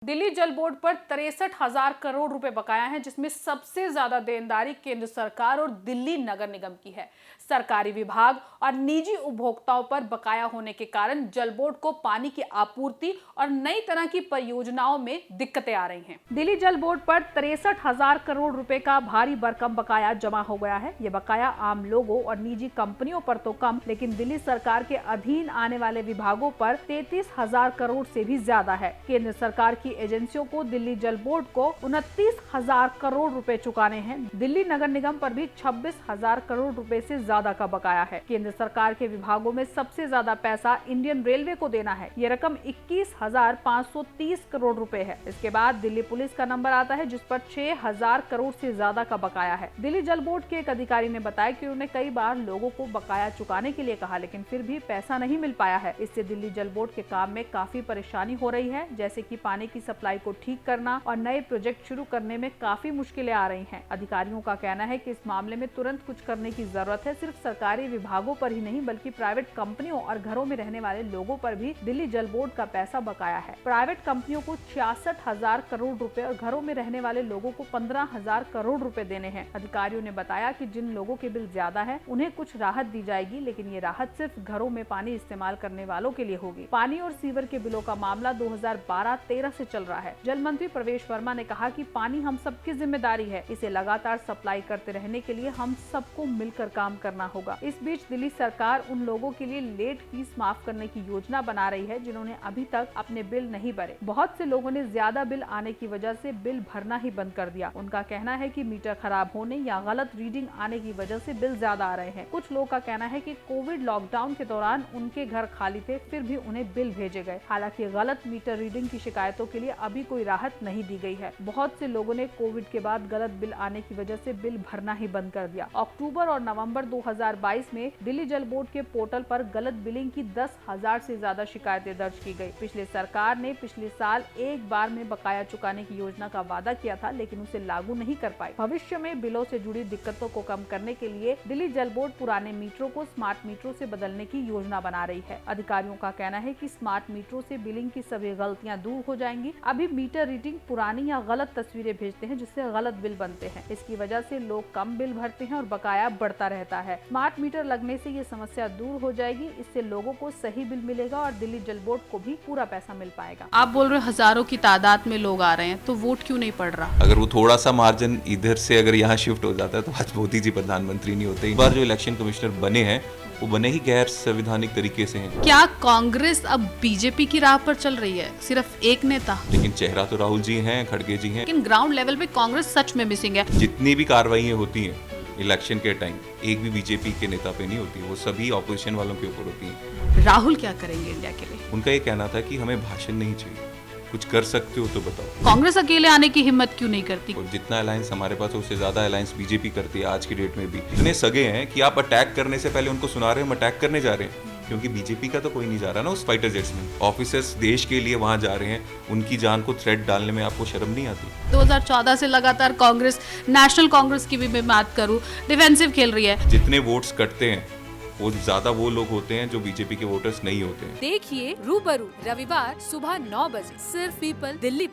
दिल्ली जल बोर्ड पर 63,000 करोड़ रुपए बकाया है, जिसमें सबसे ज्यादा देनदारी केंद्र सरकार और दिल्ली नगर निगम की है। सरकारी विभाग और निजी उपभोक्ताओं पर बकाया होने के कारण जल बोर्ड को पानी की आपूर्ति और नई तरह की परियोजनाओं में दिक्कतें आ रही हैं। दिल्ली जल बोर्ड पर 63,000 करोड़ रुपए का भारी भरकम बकाया जमा हो गया है। ये बकाया आम लोगों और निजी कंपनियों पर तो कम, लेकिन दिल्ली सरकार के अधीन आने वाले विभागों पर 33,000 करोड़ से भी ज्यादा है। केंद्र सरकार की एजेंसियों को दिल्ली जल बोर्ड को 29,000 करोड़ रुपए चुकाने हैं। दिल्ली नगर निगम पर भी 26,000 करोड़ रुपए से ज्यादा का बकाया है। केंद्र सरकार के विभागों में सबसे ज्यादा पैसा इंडियन रेलवे को देना है। ये रकम 21,530 करोड़ रुपए है। इसके बाद दिल्ली पुलिस का नंबर आता है, जिस पर 6,000 करोड़ से ज्यादा का बकाया है। दिल्ली जल बोर्ड के एक अधिकारी ने बताया कि उन्होंने कई बार लोगों को बकाया चुकाने के लिए कहा, लेकिन फिर भी पैसा नहीं मिल पाया है। इससे दिल्ली जल बोर्ड के काम में काफी परेशानी हो रही है, जैसे कि पानी की सप्लाई को ठीक करना और नए प्रोजेक्ट शुरू करने में काफी मुश्किलें आ रही हैं। अधिकारियों का कहना है कि इस मामले में तुरंत कुछ करने की जरूरत है। सिर्फ सरकारी विभागों पर ही नहीं, बल्कि प्राइवेट कंपनियों और घरों में रहने वाले लोगों पर भी दिल्ली जल बोर्ड का पैसा बकाया है। प्राइवेट कंपनियों को 66,000 करोड़ रुपए और घरों में रहने वाले लोगों को 15,000 करोड़ रुपए देने हैं। अधिकारियों ने बताया कि जिन लोगों के बिल ज्यादा है उन्हें कुछ राहत दी जाएगी, लेकिन ये राहत सिर्फ घरों में पानी इस्तेमाल करने वालों के लिए होगी। पानी और सीवर के बिलों का मामला 2012-13 से चल रहा है। जल मंत्री प्रवेश वर्मा ने कहा कि पानी हम सबकी जिम्मेदारी है। इसे लगातार सप्लाई करते रहने के लिए हम सबको मिलकर काम करना होगा। इस बीच दिल्ली सरकार उन लोगों के लिए लेट फीस माफ करने की योजना बना रही है, जिन्होंने अभी तक अपने बिल नहीं भरे। बहुत से लोगों ने ज्यादा बिल आने की वजह से बिल भरना ही बंद कर दिया। उनका कहना है कि मीटर खराब होने या गलत रीडिंग आने की वजह से बिल ज्यादा आ रहे हैं। कुछ लोगों का कहना है कि कोविड लॉकडाउन के दौरान उनके घर खाली थे, फिर भी उन्हें बिल भेजे गए। हालांकि गलत मीटर रीडिंग की शिकायतों के लिए अभी कोई राहत नहीं दी गई है। बहुत से लोगों ने कोविड के बाद गलत बिल आने की वजह से बिल भरना ही बंद कर दिया। अक्टूबर और नवंबर 2022 में दिल्ली जल बोर्ड के पोर्टल पर गलत बिलिंग की 10,000 से ज्यादा शिकायतें दर्ज की गई। पिछले सरकार ने पिछले साल एक बार में बकाया चुकाने की योजना का वादा किया था, लेकिन उसे लागू नहीं कर पाई। भविष्य में बिलों से जुड़ी दिक्कतों को कम करने के लिए दिल्ली जल बोर्ड पुराने मीटरों को स्मार्ट मीटरों से बदलने की योजना बना रही है। अधिकारियों का कहना है कि स्मार्ट मीटरों से बिलिंग की सभी गलतियां दूर हो जाएंगी। अभी मीटर रीडिंग पुरानी या गलत तस्वीरें भेजते हैं, जिससे गलत बिल बनते हैं। इसकी वजह से लोग कम बिल भरते हैं और बकाया बढ़ता रहता है। स्मार्ट मीटर लगने से ये समस्या दूर हो जाएगी। इससे लोगों को सही बिल मिलेगा और दिल्ली जल बोर्ड को भी पूरा पैसा मिल पाएगा। आप बोल रहे हो हजारों की तादाद में लोग आ रहे हैं, तो वोट क्यों नहीं पड़ रहा? अगर वो थोड़ा सा मार्जिन इधर से अगर यहाँ शिफ्ट हो जाता है तो आज मोदी जी प्रधानमंत्री नहीं होते। इस बार जो इलेक्शन कमिश्नर बने हैं वो बने ही गैर संवैधानिक तरीके से हैं। क्या कांग्रेस अब बीजेपी की राह पर चल रही है? सिर्फ एक नेता, लेकिन चेहरा तो राहुल जी हैं, खड़गे जी हैं। लेकिन ग्राउंड लेवल पे कांग्रेस सच में मिसिंग है। जितनी भी कार्रवाई होती हैं इलेक्शन के टाइम, एक भी बीजेपी के नेता पे नहीं होती, वो सभी ऑपोजिशन वालों के ऊपर होती हैं। राहुल क्या करेंगे इंडिया के लिए? उनका ये कहना था कि हमें भाषण नहीं चाहिए, कुछ कर सकते हो तो बताओ। कांग्रेस अकेले आने की हिम्मत क्यों नहीं करती? और जितना अलायंस हमारे पास है उससे ज्यादा अलायंस बीजेपी करती है आज की डेट में भी। इतने सगे हैं कि आप अटैक करने से पहले उनको सुना रहे हो हम अटैक करने जा रहे हैं, क्योंकि बीजेपी का तो कोई नहीं जा रहा ना उस फाइटर जेट्स में। ऑफिसर्स देश के लिए वहां जा रहे हैं, उनकी जान को थ्रेट डालने में आपको शर्म नहीं आती? 2014 से लगातार कांग्रेस, नेशनल कांग्रेस की भी मैं बात करूं, डिफेंसिव खेल रही है। जितने वोट्स कटते हैं वो ज्यादा वो लोग होते हैं जो बीजेपी के वोटर्स नहीं होते हैं। देखिए रूबरू रविवार सुबह 9 बजे सिर्फ पीपल दिल्ली पर।